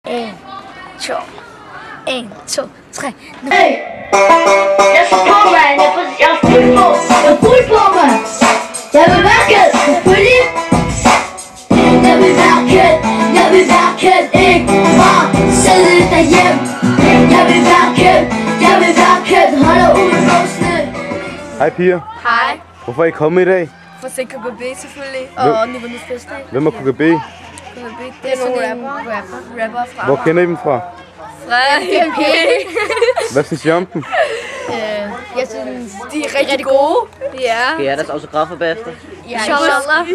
1, 2, 1, 2, 3. Hey! Jeg skal på, mand. Jeg har fuld på. Jeg er fuld på, mand. Jeg vil være kendt, selvfølgelig. Jeg vil være kendt. Jeg vil være kendt. Ikke bare sidde derhjemme. Jeg vil være kendt. Jeg vil være kendt. Holder ud i buksene. Hej piger. Hej. Hvorfor er I kommet i dag? For at se KGB selvfølgelig. Og Niveauets fødselsdag. Hvem er KGB? KGB, det er sådan en rapper fra. Hvor kender I dem fra? Fra KGB. Hvad synes I om dem? Jeg synes, de er rigtig gode. Ja. Skal jeg deres autografer bagefter? Ja, inshallah.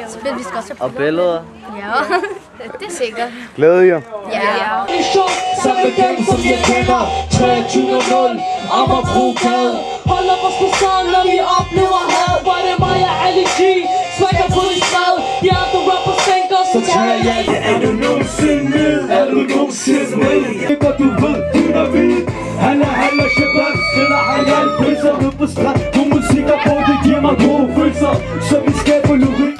Så bliver vi skal også Og billeder? Ja, det er sikkert. Glæder I jer? Ja. Sammen med dem, som jeg kender 23.0 Amagerbrogade. Holder vores facade, når vi oplever had. Hvor det mig og Ali G svækker på dit fad. De andre rapper sænker, så tager jeg det. Er du nogensinde med? Er du nogensinde med? Ikke du ved, du er vild. Halla shabab, stiller halal pølser ud på strand. Du musikker på, det giver mig gode følelser. Så vi skaber lyrik.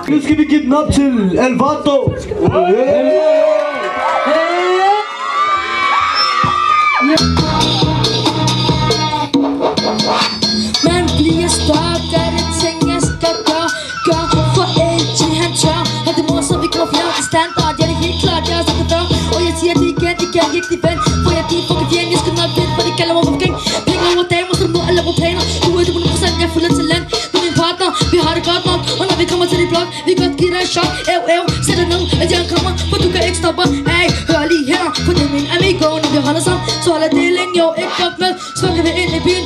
Nu skal vi give den op til Alvaro. Man bliver større, gør det ting jeg skal gøre. Gør for LG, han tør. Og det mor, så vi går flere til standard. Ja, det er helt klart, jeg har sagt det før. Og jeg siger det igen, rigtig ven. For jeg er din fucking fjern, jeg skal nok vinde. For de kalder mig for gang. Penge over damer, så må alle på planer. Du er det 100%, jeg er fuld af talent. Du er min partner, vi har det godt nok. Og når vi kommer til dit blok, vi kan godt give dig et chok. Sæt dig ned, at jeg kommer, for du kan ikke stoppe. Hey, hør lige her, for det er min amigo. Når vi holder sammen, så holder det længe, jo ikke godt med. Så kan vi ind i byen.